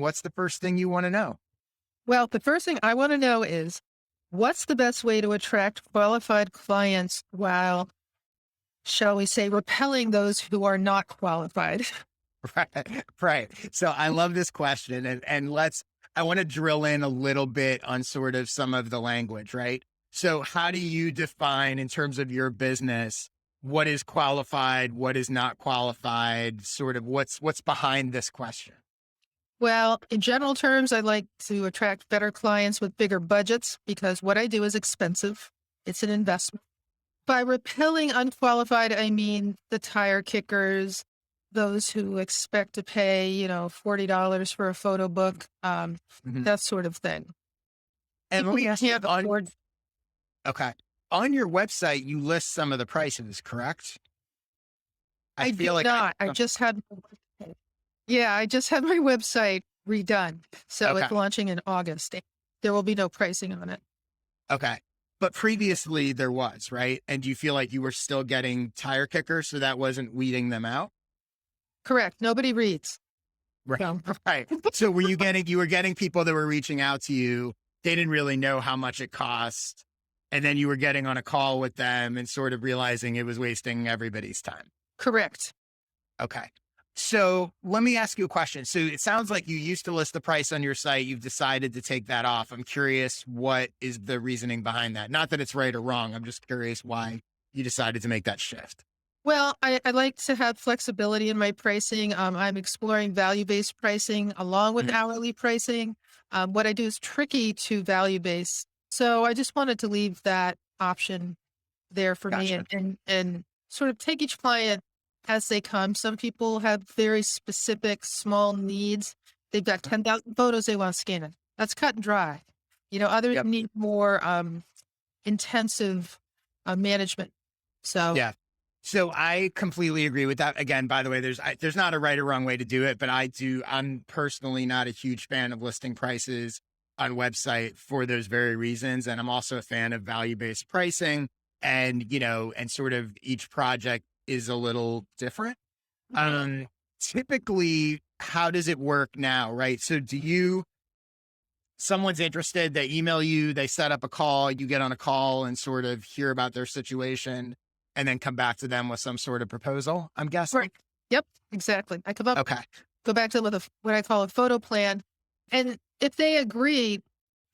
What's the first thing you want to know? Well, the first thing I want to know is what's the best way to attract qualified clients while, shall we say, repelling those who are not qualified? Right. Right. So I love this question and I want to drill in a little bit on sort of some of the language, right? So how do you define in terms of your business, what is qualified, what is not qualified, sort of what's behind this question? Well, in general terms, I like to attract better clients with bigger budgets because what I do is expensive. It's an investment. By repelling unqualified, I mean the tire kickers, those who expect to pay, $40 for a photo book, Mhm. that sort of thing. And let People me who ask you can't afford. okay. On your website, you list some of the prices, correct? I I do feel like not. I just had my website redone. So okay. it's launching in August. There will be no pricing on it. Okay. But previously there was, right? And do you feel like you were still getting tire kickers, so that wasn't weeding them out? Correct. Nobody reads. Right. So Right. So you were getting people that were reaching out to you. They didn't really know how much it cost. And then you were getting on a call with them and sort of realizing it was wasting everybody's time. correct. Okay. So let me ask you a question. So it sounds like you used to list the price on your site. You've decided to take that off. I'm curious, what is the reasoning behind that? Not that it's right or wrong. I'm just curious why you decided to make that shift. Well, I like to have flexibility in my pricing. I'm exploring value-based pricing along with Mhm. hourly pricing. What I do is tricky to value-based. So I just wanted to leave that option there for me Gotcha. and sort of take each client as they come. Some people have very specific small needs. They've got 10,000 photos they want scanned. That's cut and dry. Others Yep. need more intensive management. So Yeah. So I completely agree with that. Again, by the way, there's not a right or wrong way to do it, but I'm personally not a huge fan of listing prices on website for those very reasons. And I'm also a fan of value-based pricing and sort of each project is a little different. Um, Typically, how does it work now? Right. So someone's interested, they email you, they set up a call, you get on a call and sort of hear about their situation and then come back to them with some sort of proposal, I'm guessing. right. Yep, exactly. I Okay. go back to what I call a photo plan. And if they agree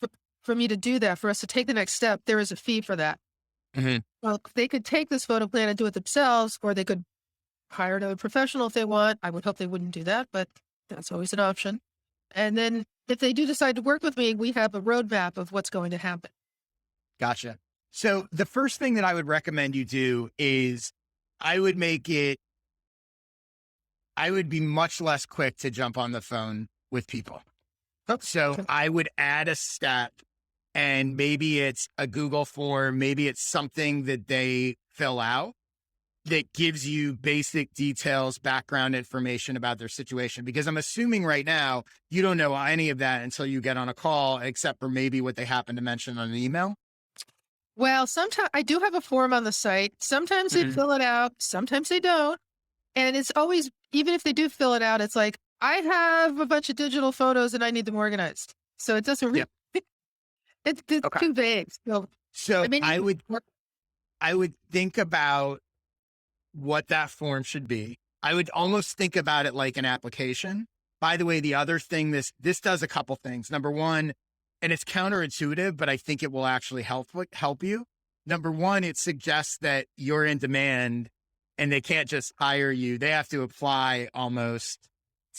for, for me to do that, for us to take the next step, there is a fee for that. Mhm. Well, they could take this photo plan and do it themselves, or they could hire another professional if they want. I would hope they wouldn't do that, but that's always an option. And then if they do decide to work with me, we have a roadmap of what's going to happen. Gotcha. So the first thing that I would recommend you do is I would make it, I would be much less quick to jump on the phone with people. Oh, So okay. I would add a step and maybe it's a Google form, maybe it's something that they fill out that gives you basic details, background information about their situation. Because I'm assuming right now you don't know any of that until you get on a call, except for maybe what they happen to mention on an email. Well, sometimes I do have a form on the site. Sometimes they Mhm. fill it out, sometimes they don't. And it's always, even if they do fill it out, it's like, I have a bunch of digital photos and I need them organized. So it doesn't really, Yep. it's Okay. too vague. So I So mean, I would think about what that form should be. I would almost think about it like an application. By the way, the other thing this does a couple things. Number one, and it's counterintuitive, but I think it will actually help you. Number one, it suggests that you're in demand and they can't just hire you. They have to apply almost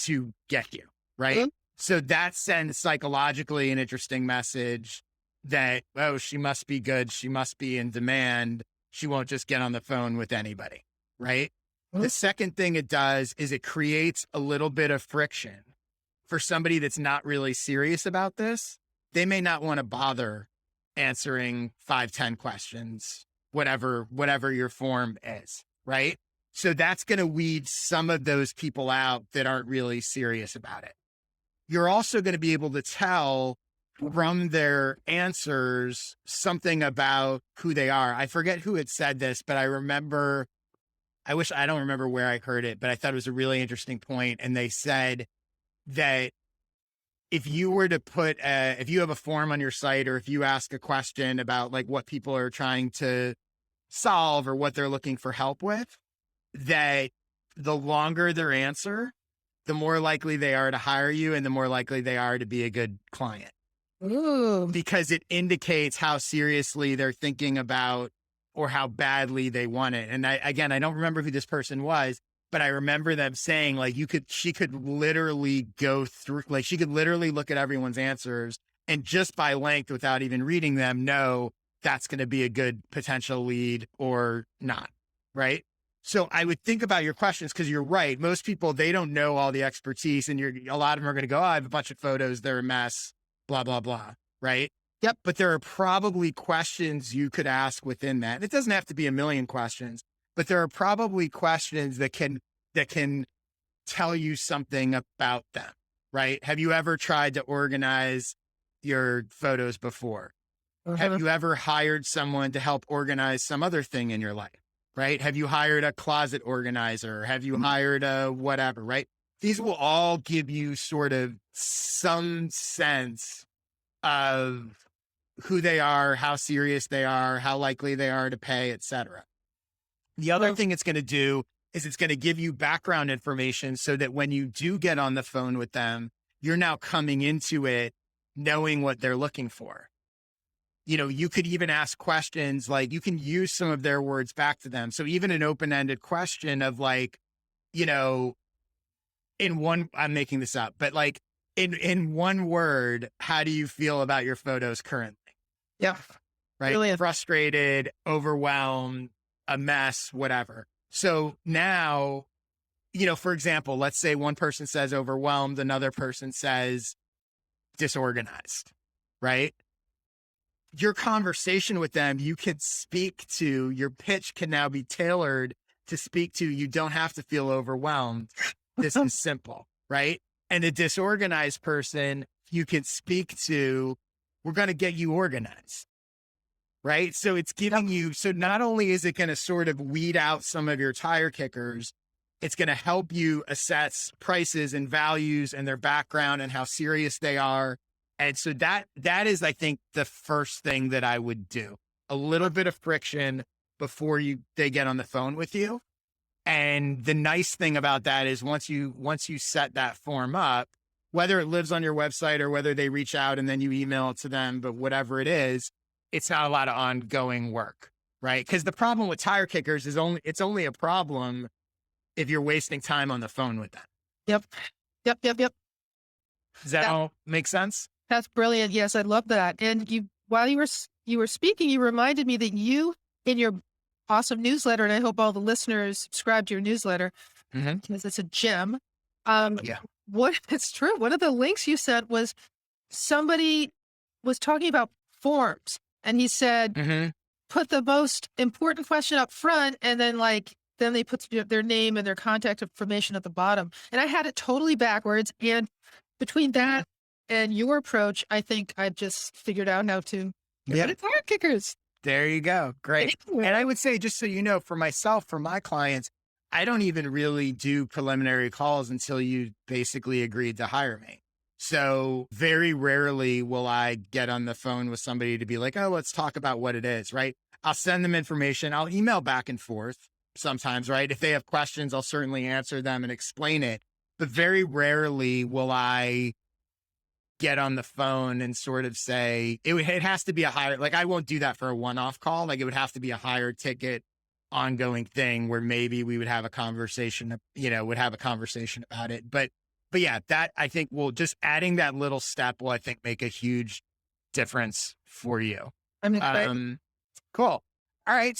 to get you, right? Mhm. So that sends psychologically an interesting message that, oh, she must be good. She must be in demand. She won't just get on the phone with anybody, right? The Mhm. second thing it does is it creates a little bit of friction for somebody that's not really serious about this. They may not want to bother answering 5, 10 questions, whatever your form is, right? So that's going to weed some of those people out that aren't really serious about it. You're also going to be able to tell from their answers something about who they are. I forget who had said this, but I don't remember where I heard it, but I thought it was a really interesting point. And they said that if you were to put, if you have a form on your site, or if you ask a question about like what people are trying to solve or what they're looking for help with, that the longer their answer, the more likely they are to hire you and the more likely they are to be a good client. Ooh. Because it indicates how seriously they're thinking about or how badly they want it. And I don't remember who this person was, but I remember them saying like she could literally go through, like she could literally look at everyone's answers and just by length without even reading them, know that's going to be a good potential lead or not. Right. So I would think about your questions, because you're right. Most people, they don't know all the expertise, and a lot of them are going to go, oh, I have a bunch of photos, they're a mess, blah, blah, blah. Right. Yep. But there are probably questions you could ask within that. It doesn't have to be a million questions, but there are probably questions that can tell you something about them, right? Have you ever tried to organize your photos before? Have you ever hired someone to help organize some other thing in your life, right? Have you hired a closet organizer? Have you hired a whatever, right? These will all give you sort of some sense of who they are, how serious they are, how likely they are to pay, et cetera. The other thing it's going to do is it's going to give you background information so that when you do get on the phone with them, you're now coming into it knowing what they're looking for. You know, you could even ask questions, like you can use some of their words back to them. So even an open-ended question of like, you know, I'm making this up, but like in one word, how do you feel about your photos currently? Yeah. Right. Brilliant. Frustrated, overwhelmed, a mess, whatever. So now, you know, for example, let's say one person says overwhelmed, another person says disorganized, right? Your conversation with them, you can speak to, your pitch can now be tailored to speak to, you don't have to feel overwhelmed. This is simple, right? And a disorganized person, you can speak to, we're going to get you organized, right? So it's giving you, so not only is it going to sort of weed out some of your tire kickers, it's going to help you assess prices and values and their background and how serious they are. And so that is, I think, the first thing that I would do. A little bit of friction before they get on the phone with you. And the nice thing about that is once you set that form up, whether it lives on your website or whether they reach out and then you email it to them, but whatever it is, it's not a lot of ongoing work, right? Because the problem with tire kickers is it's only a problem if you're wasting time on the phone with them. Yep. Does that all make sense? That's brilliant. Yes, I love that. And while you were speaking, you reminded me that you, in your awesome newsletter, and I hope all the listeners subscribe to your newsletter because it's a gem. Yeah. It's true. One of the links you sent was somebody was talking about forms, and he said, put the most important question up front, and then they put their name and their contact information at the bottom. And I had it totally backwards. And between that and your approach, I think I've just figured out how to get tire kickers. There you go. Great. And I would say, just so you know, for myself, for my clients, I don't even really do preliminary calls until you basically agreed to hire me. So very rarely will I get on the phone with somebody to be like, oh, let's talk about what it is, right? I'll send them information. I'll email back and forth sometimes, right? If they have questions, I'll certainly answer them and explain it. But very rarely will I get on the phone and sort of say, it has to be a higher, like I won't do that for a one-off call. Like it would have to be a higher ticket ongoing thing where maybe we would have a conversation, about it. But yeah, that I think just adding that little step will, I think, make a huge difference for you. I'm excited. Cool. All right.